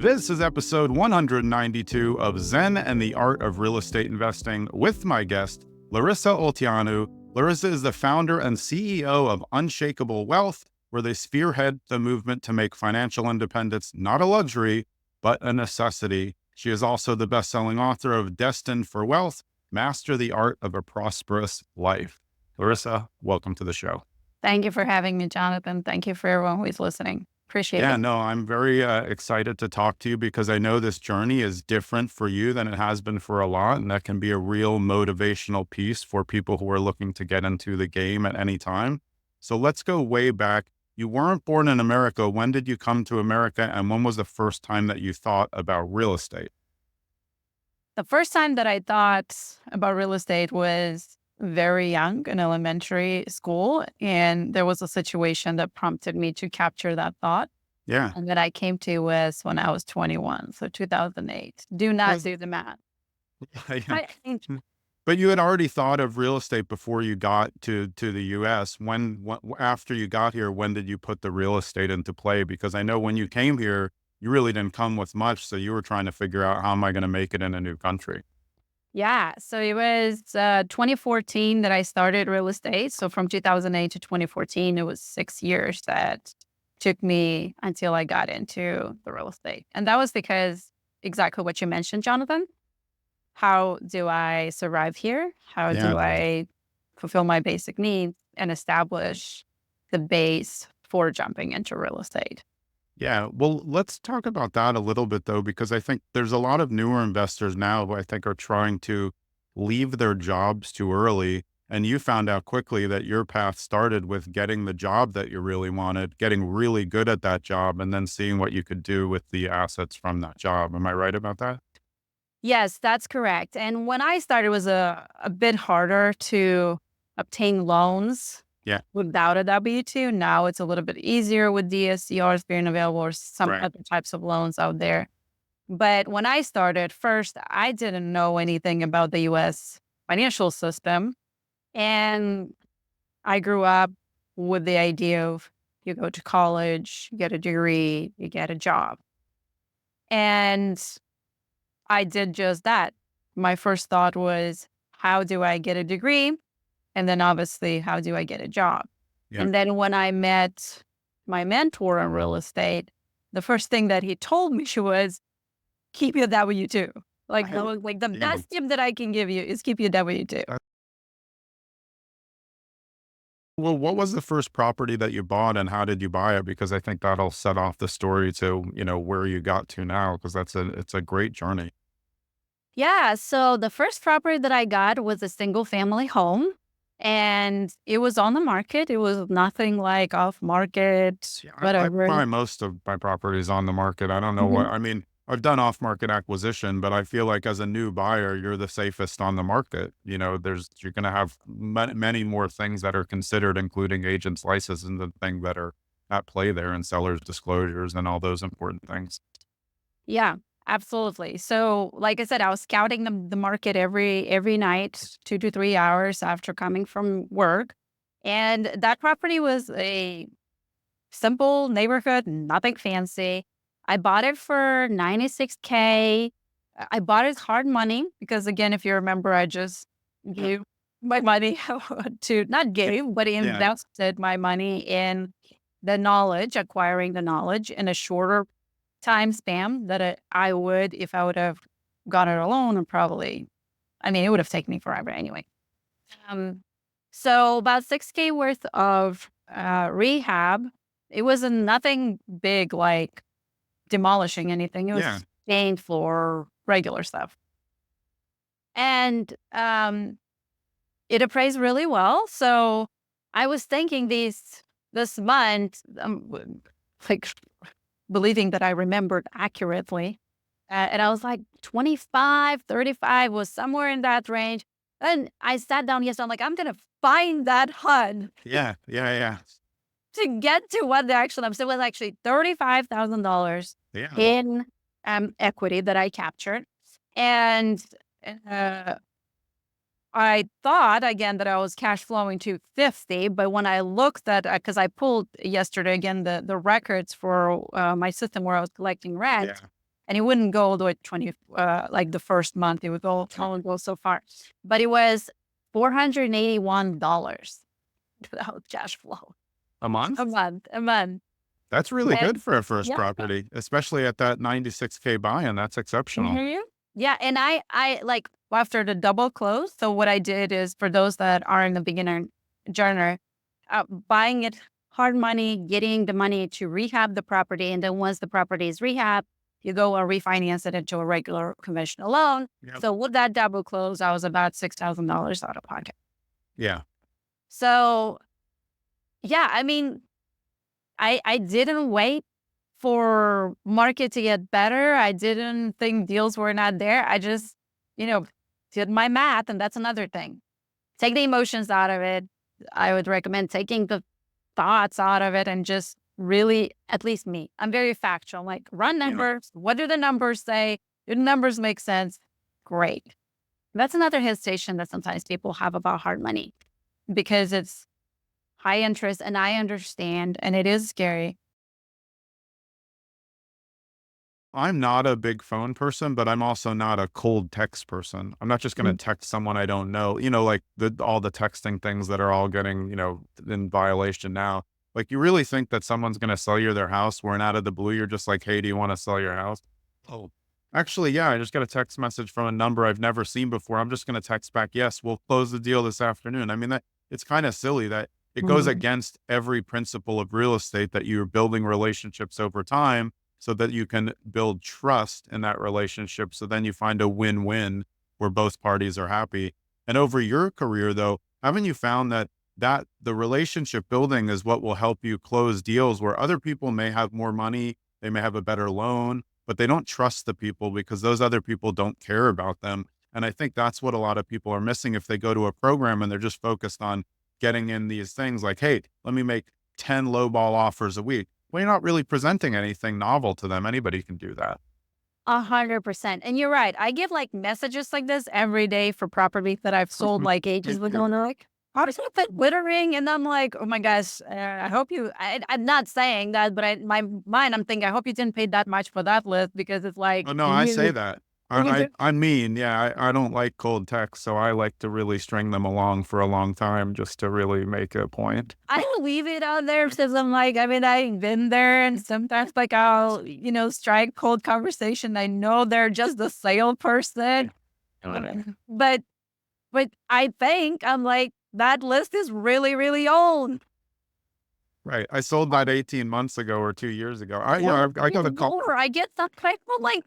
This is episode 192 of Zen and the Art of Real Estate Investing with my guest, Larisa Olteanu. Larisa is the founder and CEO of Unshakable Wealth, where they spearhead the movement to make financial independence not a luxury, but a necessity. She is also the best-selling author of Destined for Wealth, Master the Art of a Prosperous Life. Larisa, welcome to the show. Thank you for having me, Jonathan. Thank you for everyone who is listening. Appreciate it. No, I'm very excited to talk to you because I know this journey is different for you than it has been for a lot. And that can be a real motivational piece for people who are looking to get into the game at any time. So let's go way back. You weren't born in America. When did you come to America? And when was the first time that you thought about real estate? The first time that I thought about real estate was very young in elementary school. And there was a situation that prompted me to capture that thought. Yeah. And that I came to was when I was 21. So 2008. Do not do the math. Yeah. But you had already thought of real estate before you got to the US. After you got here, when did you put the real estate into play? Because I know when you came here, you really didn't come with much. So you were trying to figure out, how am I going to make it in a new country? Yeah. So it was 2014 that I started real estate. So from 2008 to 2014, it was 6 years that took me until I got into the real estate. And that was because exactly what you mentioned, Jonathan. How do I survive here? How do I fulfill my basic needs and establish the base for jumping into real estate? Yeah. Well, let's talk about that a little bit though, because I think there's a lot of newer investors now who I think are trying to leave their jobs too early. And you found out quickly that your path started with getting the job that you really wanted, getting really good at that job, and then seeing what you could do with the assets from that job. Am I right about that? Yes, that's correct. And when I started, it was a bit harder to obtain loans Yeah. without a W-2. Now it's a little bit easier with DSCRs being available or some Right. other types of loans out there. But when I started, first, I didn't know anything about the US financial system. And I grew up with the idea of you go to college, you get a degree, you get a job. And I did just that. My first thought was, how do I get a degree? And then obviously, how do I get a job? Yeah. And then when I met my mentor in real estate, the first thing that he told me was, keep your W-2. The best tip that I can give you is keep your W-2. Well, what was the first property that you bought and how did you buy it? Because I think that'll set off the story to, where you got to now, because it's a great journey. Yeah. So the first property that I got was a single family home and it was on the market. It was nothing like off market, Yeah, I whatever. buy most of my properties on the market. I don't know Mhm. I've done off market acquisition, but I feel like as a new buyer, you're the safest on the market. You're going to have many more things that are considered, including agents' licenses and the thing that are at play there and sellers' disclosures and all those important things. Yeah, absolutely. So like I said, I was scouting the market every night, 2 to 3 hours after coming from work. And that property was a simple neighborhood, nothing fancy. I bought it for $96K. I bought it hard money because again, if you remember, I just gave my money not gave, but Yeah. invested my money in the knowledge, acquiring the knowledge in a shorter time span that I would, if I would have gotten it alone and it would have taken me forever anyway. So about 6K worth of rehab. It wasn't nothing big like demolishing anything. It was stained floor, regular stuff. And it appraised really well. So I was thinking this month, believing that I remembered accurately. And I was like 25, 35 was somewhere in that range. And I sat down yesterday, I'm like, I'm going to find that HUD. Yeah. To get to what the actual number. So it was actually $35,000 in equity that I captured. And I thought again that I was cash flowing to 50, but when I looked at, because I pulled yesterday again the records for my system where I was collecting rent, And it wouldn't go all the way to 20, like the first month, it would only go so far. But it was $481 without cash flow. A month? A month. That's really And good for a first yeah. property, especially at that 96K buy-in. That's exceptional. Mhm. Yeah. And I like after the double close. So what I did is for those that are in the beginner journey, buying it hard money, getting the money to rehab the property. And then once the property is rehabbed, you go and refinance it into a regular conventional loan. Yep. So with that double close, I was about $6,000 out of pocket. Yeah. So yeah, I mean, I didn't wait for market to get better. I didn't think deals were not there. I just, did my math. And that's another thing. Take the emotions out of it. I would recommend taking the thoughts out of it and just really, at least me, I'm very factual. Like run numbers. What do the numbers say? Do the numbers make sense? Great. That's another hesitation that sometimes people have about hard money because it's high interest, and I understand, and it is scary. I'm not a big phone person, but I'm also not a cold text person. I'm not just going to text someone I don't know, like all the texting things that are all getting, in violation now. Like, you really think that someone's going to sell you their house when out of the blue, you're just like, hey, do you want to sell your house? Oh, actually, yeah, I just got a text message from a number I've never seen before. I'm just going to text back, yes, we'll close the deal this afternoon. I mean, that it's kind of silly that it goes against every principle of real estate that you're building relationships over time so that you can build trust in that relationship. So then you find a win-win where both parties are happy. And over your career, though, haven't you found that the relationship building is what will help you close deals where other people may have more money, they may have a better loan, but they don't trust the people because those other people don't care about them. And I think that's what a lot of people are missing if they go to a program and they're just focused on getting in these things like, hey, let me make 10 lowball offers a week. Well, you're not really presenting anything novel to them. Anybody can do that. 100%. And you're right. I get like messages like this every day for properties that I've sold like ages ago. And they're like, how does it fit glittering? And I'm like, oh my gosh, I hope I'm not saying that, but in my mind, I'm thinking, I hope you didn't pay that much for that list because it's like, Oh, no, I say that. I mean, yeah, I don't like cold text, so I like to really string them along for a long time just to really make a point. I leave it out there because I'm like, I mean, I've been there and sometimes like I'll, strike cold conversation. I know they're just the salesperson. But I think I'm like, that list is really, really old. Right. I sold that 18 months ago or 2 years ago. I got a call. I get that type of like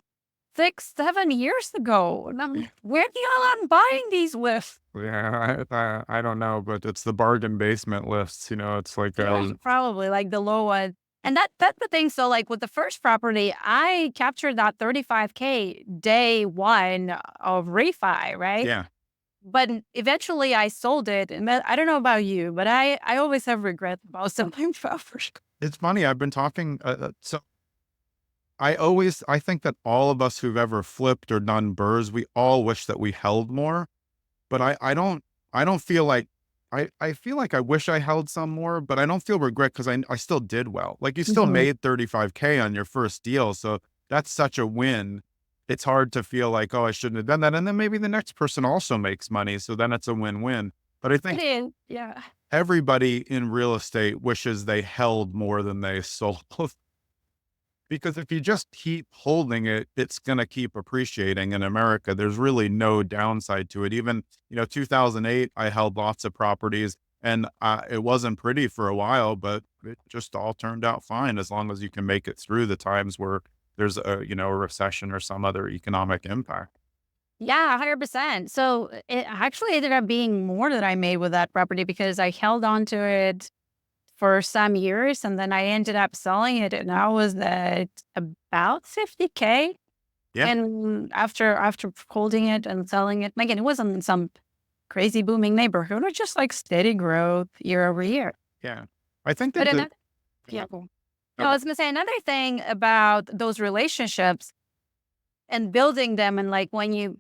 6-7 years ago. And I'm like, where the hell I'm buying these lists? Yeah, I don't know, but it's the bargain basement lists. It's like, Probably like the low one. And that's the thing. So like with the first property, I captured that 35K day one of refi, right? yeah. But eventually I sold it. And I don't know about you, but I always have regret about something. It's funny. I've been talking. So I think that all of us who've ever flipped or done burrs, we all wish that we held more, but I don't feel like, I feel like I wish I held some more, but I don't feel regret because I still did well. Like, you still made 35K on your first deal. So that's such a win. It's hard to feel like, oh, I shouldn't have done that. And then maybe the next person also makes money. So then it's a win-win. But I think Yeah. everybody in real estate wishes they held more than they sold. Because if you just keep holding it, it's going to keep appreciating in America. There's really no downside to it. Even, 2008, I held lots of properties and it wasn't pretty for a while, but it just all turned out fine as long as you can make it through the times where there's a recession or some other economic impact. Yeah, 100%. So it actually ended up being more that I made with that property because I held on to it for some years and then I ended up selling it and I was at about 50K. Yeah. And after holding it and selling it, again, it wasn't in some crazy booming neighborhood, it was just like steady growth year over year. Yeah. I think But that another, yeah. No, I was gonna say another thing about those relationships and building them and like when you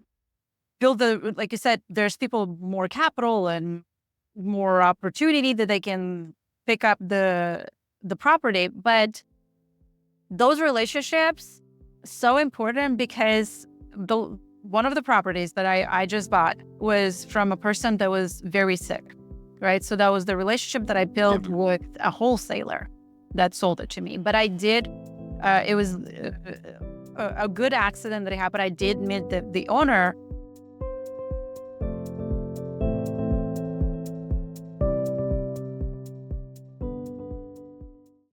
build like you said, there's people more capital and more opportunity that they can pick up the property. But those relationships So important because one of the properties that I just bought was from a person that was very sick, right? So that was the relationship that I built with a wholesaler that sold it to me. But I did, it was a good accident that happened. I did meet the owner,